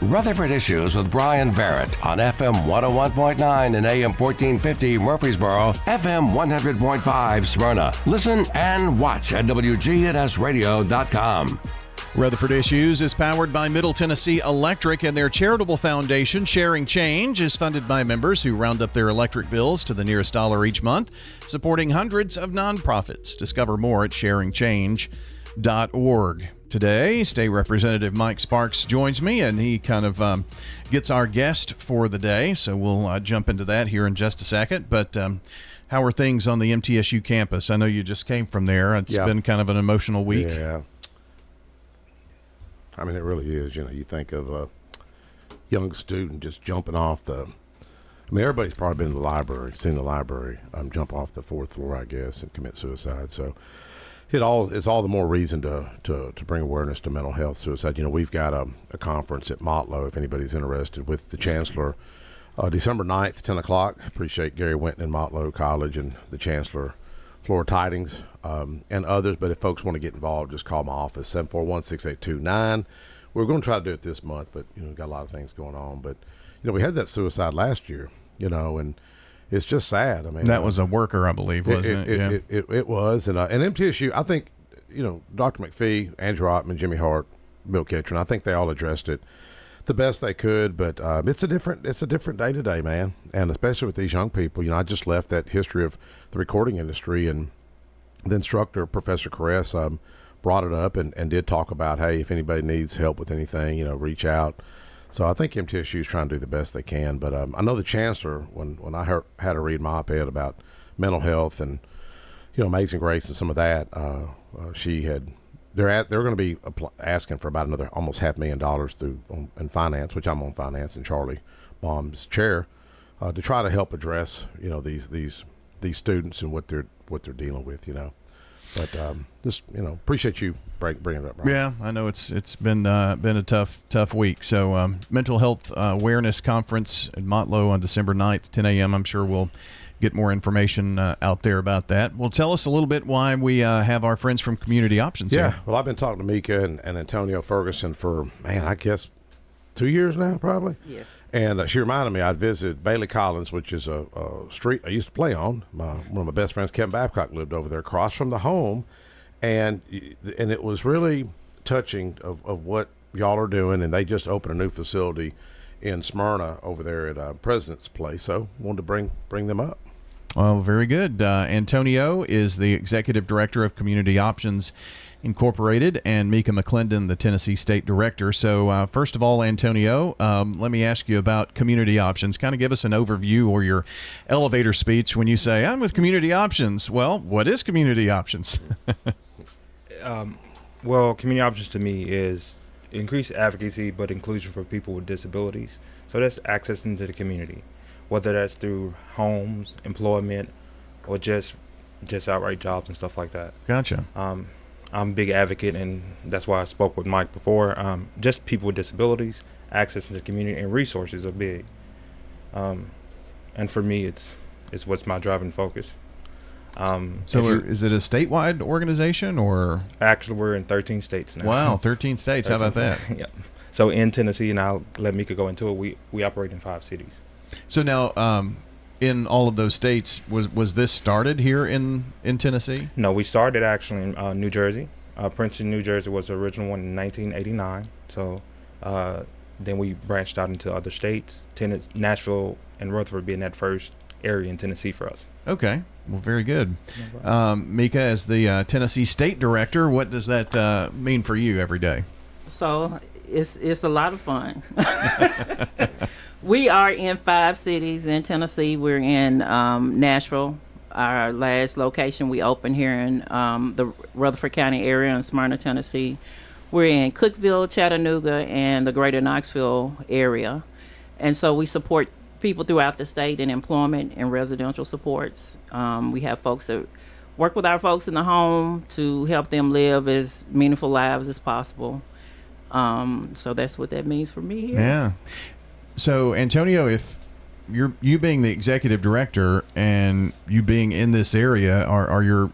Rutherford Issues with Brian Barrett on FM 101.9 and AM 1450 Murfreesboro, FM 100.5 Smyrna. Listen and watch at wgnsradio.com. Rutherford Issues is powered by Middle Tennessee Electric, and their charitable foundation, Sharing Change, is funded by members who round up their electric bills to the nearest dollar each month, supporting hundreds of nonprofits. Discover more at sharingchange.org. Today, State Representative Mike Sparks joins me, and he kind of gets our guest for the day, so we'll jump into that here in just a second. But how are things on the MTSU campus? I know you just came from there. It's been kind of an emotional week. Yeah. I mean, it really is. You know, you think of a young student just jumping off everybody's probably been in the library, seen the library, jump off the fourth floor, I guess, and commit suicide. So it's all the more reason to bring awareness to mental health suicide. You know, we've got a conference at Motlow, if anybody's interested, with the chancellor, December 9th, 10 o'clock. Appreciate Gary Winton and Motlow College and the chancellor, Flora Tidings, and others. But if folks want to get involved, just call my office, 741-6829. We're going to try to do it this month, but, you know, we've got a lot of things going on. But, you know, we had that suicide last year, you know, and it's just sad. I mean, that was a worker, I believe, wasn't it? It was. And MTSU, I think, you know, Dr. McPhee, Andrew Ottman, Jimmy Hart, Bill Kitchen, I think they all addressed it the best they could. But it's a different day to day, man. And especially with these young people, you know, I just left that history of the recording industry, and the instructor, Professor Caress, brought it up and did talk about, hey, if anybody needs help with anything, you know, reach out. So I think MTSU is trying to do the best they can. But I know the chancellor, when I had to read my op-ed about mental health and, you know, Amazing Grace and some of that, they're going to be asking for about another almost $500,000 in finance, which I'm on finance, and Charlie Baum's chair, to try to help address, you know, these students and what they're dealing with, you know. But just, you know, appreciate you bringing it up, Brian. Yeah, I know it's been a tough week. So Mental Health Awareness Conference at Motlow on December 9th, 10 a.m. I'm sure we'll get more information out there about that. Well, tell us a little bit why we have our friends from Community Options here. Well, I've been talking to Mika and Antonio Ferguson for, I guess 2 years now, probably. Yes. And she reminded me I'd visited Bailey Collins, which is a street I used to play on. One of my best friends, Kevin Babcock, lived over there across from the home. And it was really touching of what y'all are doing. And they just opened a new facility in Smyrna over there at President's Place. So wanted to bring them up. Well, very good. Antonio is the Executive Director of Community Options Incorporated, and Mika McClendon, the Tennessee State Director. So first of all, Antonio, let me ask you about Community Options. Kind of give us an overview or your elevator speech when you say, I'm with Community Options. Well, what is Community Options? Well, Community Options to me is increased advocacy but inclusion for people with disabilities. So that's access into the community, whether that's through homes, employment, or just outright jobs and stuff like that. Gotcha. I'm a big advocate, and that's why I spoke with Mike before. Just people with disabilities, access to the community, and resources are big. And for me, it's what's my driving focus. Is it a statewide organization, or? Actually, we're in 13 states now. Wow, 13 states. 13 How about that? Yeah. So in Tennessee, and I'll let Mika go into it, we operate in 5 cities. So now, in all of those states, was this started here in Tennessee? No, we started actually in New Jersey. Princeton, New Jersey was the original one in 1989. So then we branched out into other states, Nashville and Rutherford being that first area in Tennessee for us. Okay, well, very good. Mika, as the Tennessee State Director, what does that mean for you every day? So it's a lot of fun. We are in 5 cities in Tennessee. We're in Nashville. Our last location we opened here in the Rutherford County area in Smyrna, Tennessee. We're in Cookeville, Chattanooga, and the greater Knoxville area. And so we support people throughout the state in employment and residential supports. We have folks that work with our folks in the home to help them live as meaningful lives as possible. So that's what that means for me here. Yeah. So, Antonio, if you being the executive director and you being in this area, are your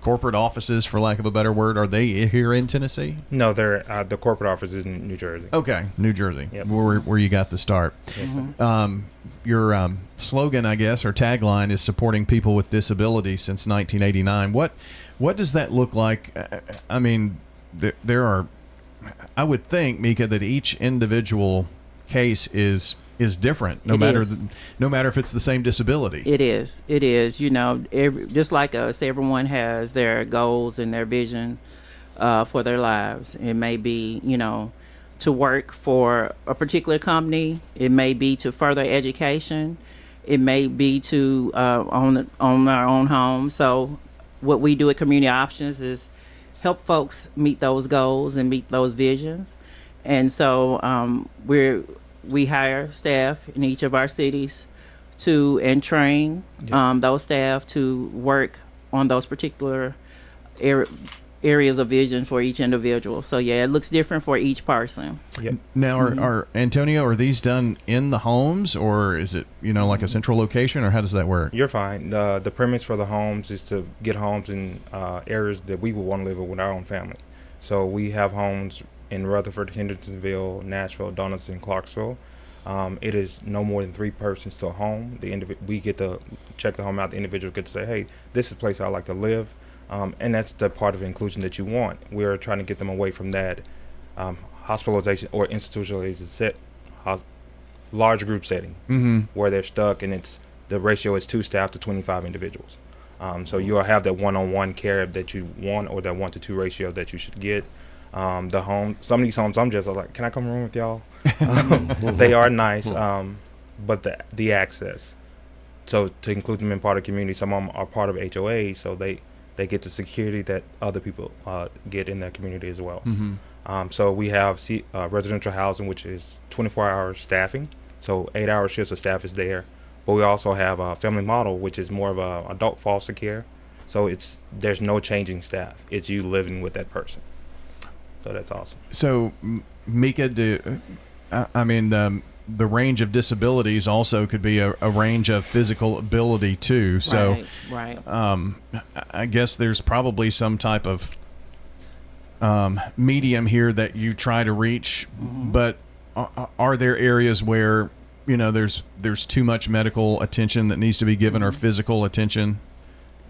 corporate offices, for lack of a better word, are they here in Tennessee? No, they're the corporate office is in New Jersey. Okay, New Jersey, Yep. where you got the start. Yes, sir. Your slogan, I guess, or tagline is supporting people with disabilities since 1989. What does that look like? I mean, there are, I would think, Mika, that each individual case is different, no matter if it's the same disability. It is. You know, just like us, everyone has their goals and their vision for their lives. It may be, you know, to work for a particular company. It may be to further education. It may be to own our own home. So what we do at Community Options is help folks meet those goals and meet those visions. And so we hire staff in each of our cities and train those staff to work on those particular areas of vision for each individual. So yeah, it looks different for each person. Yep. Now, are Antonio, are these done in the homes, or is it, you know, like a central location, or how does that work? You're fine. The premise for the homes is to get homes in areas that we would want to live with our own family. So we have homes in Rutherford, Hendersonville, Nashville, Donaldson, Clarksville. It is no more than 3 persons to a home. We get to check the home out. The individual gets to say, hey, this is a place I like to live. And that's the part of inclusion that you want. We're trying to get them away from that hospitalization or institutionalization large group setting where they're stuck, and the ratio is 2 staff to 25 individuals. So you'll have that one-on-one care that you want, or that 1-to-2 ratio that you should get. Some of these homes, I'm just like, can I come room with y'all? They are nice, but the access. So to include them in part of the community, some of them are part of HOA, so they get the security that other people get in their community as well. So we have residential housing, which is 24-hour staffing, so 8-hour shifts of staff is there. But we also have a family model, which is more of a adult foster care. So there's no changing staff. It's you living with that person. So that's awesome. So, Mika, the range of disabilities also could be a range of physical ability too. So, right. I guess there's probably some type of medium here that you try to reach. But are there areas where, you know, there's too much medical attention that needs to be given, or physical attention,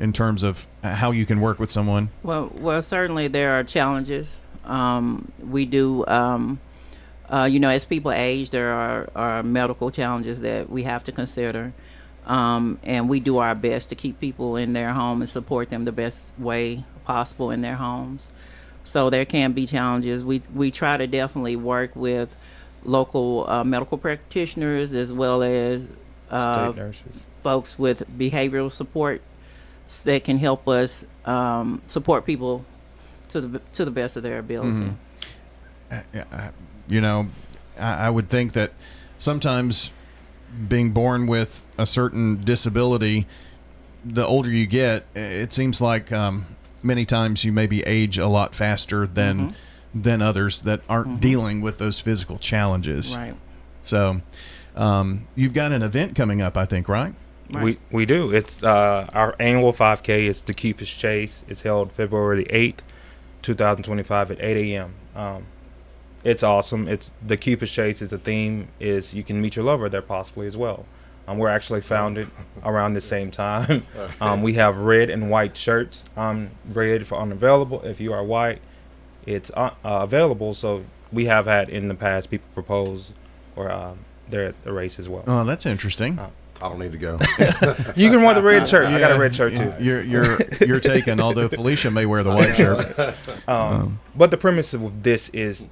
in terms of how you can work with someone? Well, certainly there are challenges. We do. You know, as people age, there are medical challenges that we have to consider. And we do our best to keep people in their home and support them the best way possible in their homes. So there can be challenges. We try to definitely work with local medical practitioners, as well as State nurses, folks with behavioral support that can help us support people to the best of their ability. You know, I would think that sometimes being born with a certain disability, the older you get, it seems like many times you maybe age a lot faster than others that aren't dealing with those physical challenges. Right. So you've got an event coming up, I think, right? Right. We do. It's our annual 5K. It's the Keepers Chase. It's held February the 8th, 2025 at 8 a.m. It's awesome. It's the Keepers Chase. Is the theme is you can meet your lover there possibly as well. We're actually founded around the same time. We have red and white shirts. Red for unavailable. If you are white, it's available. So we have had in the past people propose, or they're at the race as well. Oh, that's interesting. I don't need to go. You can wear the red shirt. I got a red shirt too. You're taken. Although Felicia may wear the white shirt. But the premise of this is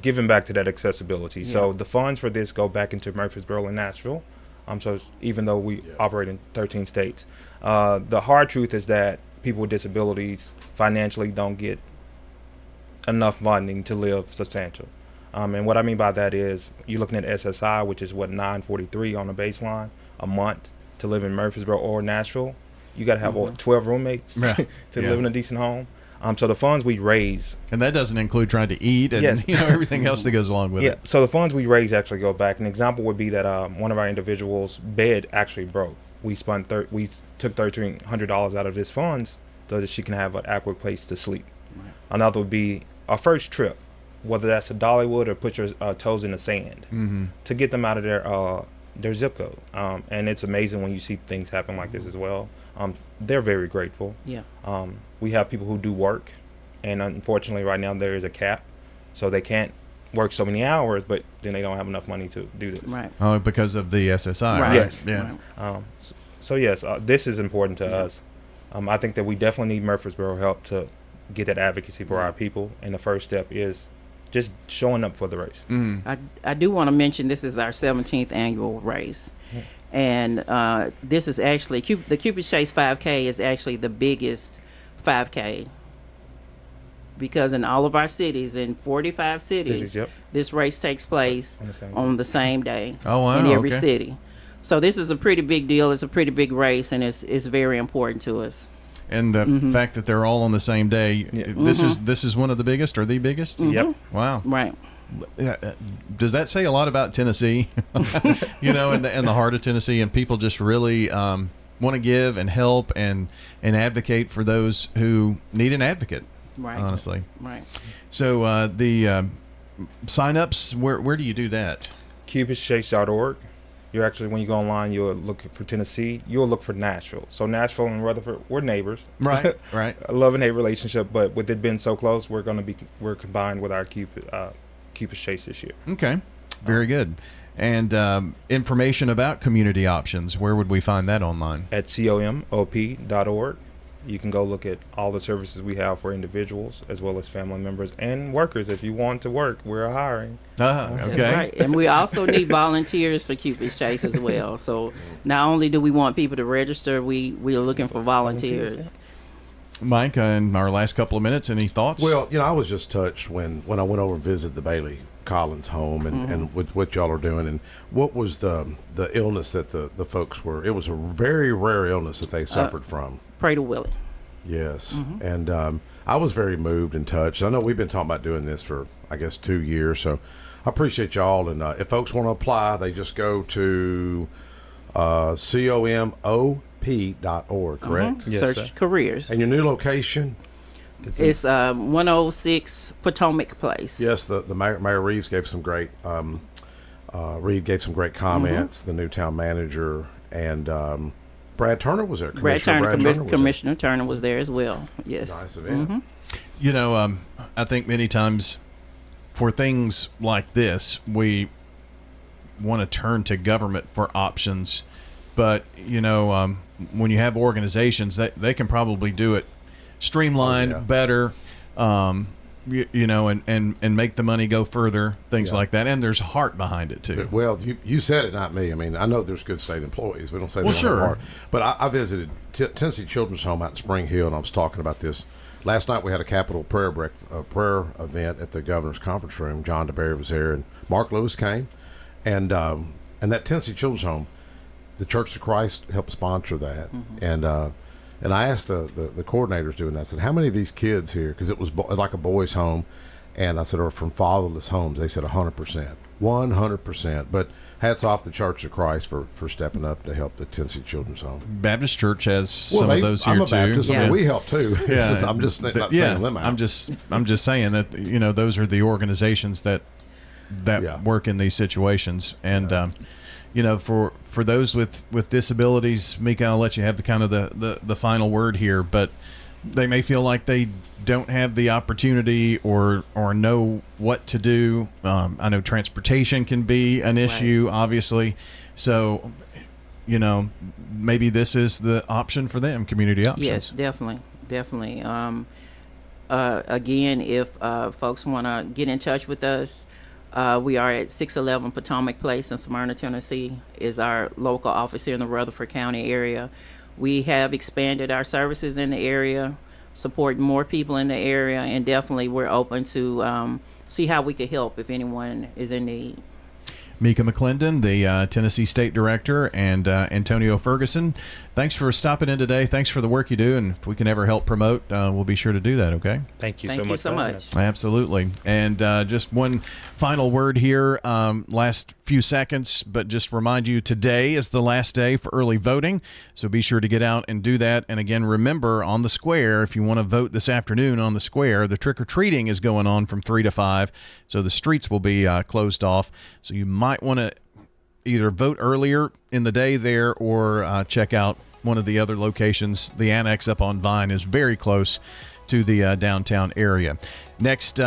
giving back to that accessibility. Yeah. So the funds for this go back into Murfreesboro and Nashville. So even though we operate in 13 states, the hard truth is that people with disabilities financially don't get enough funding to live substantial. And what I mean by that is you're looking at SSI, which is what, $943 on the baseline a month to live in Murfreesboro or Nashville. You got to have 12 roommates to live in a decent home. So the funds we raise, And that doesn't include trying to eat and Yes. everything else that goes along with yeah. it. So the funds we raise actually go back. An example would be that one of our individuals' bed actually broke. We we took $1,300 out of his funds so that she can have an adequate place to sleep. Right. Another would be our first trip, whether that's to Dollywood or put your toes in the sand, to get them out of their zip code. And it's amazing when you see things happen like this as well. They're very grateful. Yeah. We have people who do work, and unfortunately right now there is a cap, so they can't work so many hours, but then they don't have enough money to do this. Right. Oh, because of the SSI, right? Yes. Yeah. Right. So yes, this is important to us. I think that we definitely need Murfreesboro help to get that advocacy for our people, and the first step is just showing up for the race. I do want to mention this is our 17th annual race. And this is actually, the Cupid Chase 5K is actually the biggest 5K, because in all of our cities, in 45 cities, Yep. this race takes place on the same day Oh, wow, in every okay. city. So this is a pretty big deal. It's a pretty big race, and it's very important to us. And the fact that they're all on the same day, this is one of the biggest or the biggest? Yep. Wow. Right. Does that say a lot about Tennessee? And the heart of Tennessee, and people just really want to give and help and advocate for those who need an advocate. Right. Honestly. Right. So the sign-ups, where do you do that? CupidChase.org. You're actually, when you go online, you'll look for Tennessee. You'll look for Nashville. So Nashville and Rutherford, we're neighbors. Right. Right. A love and hate relationship, but with it being so close, we're combined with our Cupid's Chase this year. Okay. Very good. And information about community options, where would we find that online? At comop.org. You can go look at all the services we have for individuals as well as family members and workers. If you want to work, we're hiring. Okay. That's right. And we also need volunteers for Cupid's Chase as well. So not only do we want people to register, we are looking for volunteers. Mike, in our last couple of minutes, any thoughts? Well, I was just touched when I went over and visited the Bailey Collins home and with what y'all are doing, and what was the illness that the folks were. It was a very rare illness that they suffered from. Prater Willie. Yes. And I was very moved and touched. I know we've been talking about doing this for, I guess, 2 years, so I appreciate y'all. And if folks want to apply, they just go to comop.org, correct? Yes, Search sir. careers. And your new location? It's 106 Potomac Place. Yes, the Mayor Reeves gave some great Reed gave some great comments. The new town manager, and Brad Turner was there. Commissioner Turner was there as well. Yes. Nice event. I think many times for things like this, we want to turn to government for options, but when you have organizations, they can probably do it streamlined, better, and make the money go further, things like that. And there's heart behind it too. Well, you said it, not me. I mean, I know there's good state employees. We don't say Well, they don't have sure. heart. But I visited Tennessee Children's Home out in Spring Hill, and I was talking about this. Last night we had a Capitol prayer event at the governor's conference room. John DeBerry was there, and Mark Lewis came. And that Tennessee Children's Home, the Church of Christ helped sponsor that. And I asked the coordinators doing that, I said, how many of these kids here, because it was like a boys' home, and I said, are from fatherless homes? They said 100%. 100%. But hats off the Church of Christ for stepping up to help the Tennessee Children's Home. Baptist Church has some of those here I'm a too. Baptist. I mean, we help too. Yeah. I'm just not saying them out. I'm just saying that those are the organizations that work in these situations, and for those with disabilities, Mika, I'll let you have the kind of the final word here, but they may feel like they don't have the opportunity or know what to do. I know transportation can be an issue, obviously. So, maybe this is the option for them, community options. Yes, definitely. Again, if folks want to get in touch with us, we are at 611 Potomac Place in Smyrna, Tennessee, is our local office here in the Rutherford County area. We have expanded our services in the area, supporting more people in the area, and definitely we're open to see how we could help if anyone is in need. Mika McClendon, the Tennessee State Director, and Antonio Ferguson. Thanks for stopping in today. Thanks for the work you do, and if we can ever help promote, we'll be sure to do that, okay? Thank you Thank so you much. so for having much. us. Absolutely. And just one final word here, last few seconds, but just remind you today is the last day for early voting, so be sure to get out and do that. And again, remember, on the square, if you want to vote this afternoon on the square, the trick-or-treating is going on from 3 to 5, so the streets will be closed off. So you might want to either vote earlier in the day there or check out one of the other locations. The annex up on Vine is very close to the downtown area. Next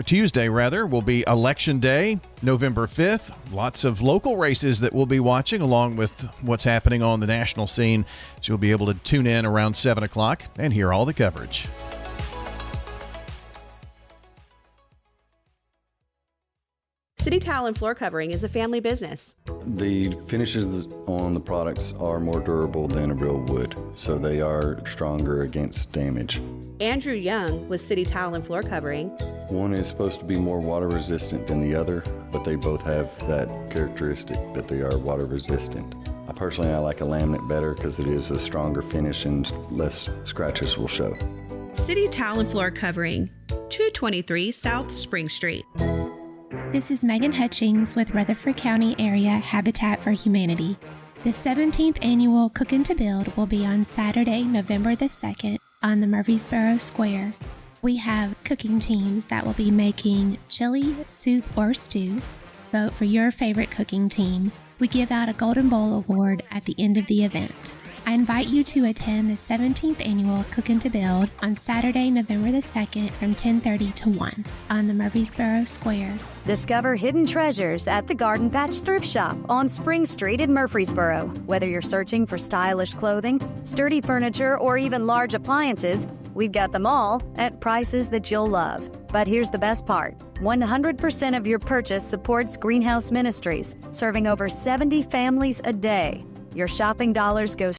Tuesday, will be Election Day, November 5th. Lots of local races that we'll be watching, along with what's happening on the national scene. So you'll be able to tune in around 7 o'clock and hear all the coverage. City Tile and Floor Covering is a family business. The finishes on the products are more durable than a real wood, so they are stronger against damage. Andrew Young with City Tile and Floor Covering. One is supposed to be more water resistant than the other, but they both have that characteristic that they are water resistant. I like a laminate better because it is a stronger finish and less scratches will show. City Tile and Floor Covering, 223 South Spring Street. This is Megan Hutchings with Rutherford County Area Habitat for Humanity. The 17th annual Cookin' to Build will be on Saturday, November the 2nd on the Murfreesboro Square. We have cooking teams that will be making chili, soup, or stew. Vote for your favorite cooking team. We give out a Golden Bowl Award at the end of the event. I invite you to attend the 17th annual Cookin' to Build on Saturday, November the 2nd from 10:30 to 1 on the Murfreesboro Square. Discover hidden treasures at the Garden Patch Thrift Shop on Spring Street in Murfreesboro. Whether you're searching for stylish clothing, sturdy furniture, or even large appliances, we've got them all at prices that you'll love. But here's the best part. 100% of your purchase supports Greenhouse Ministries, serving over 70 families a day. Your shopping dollars go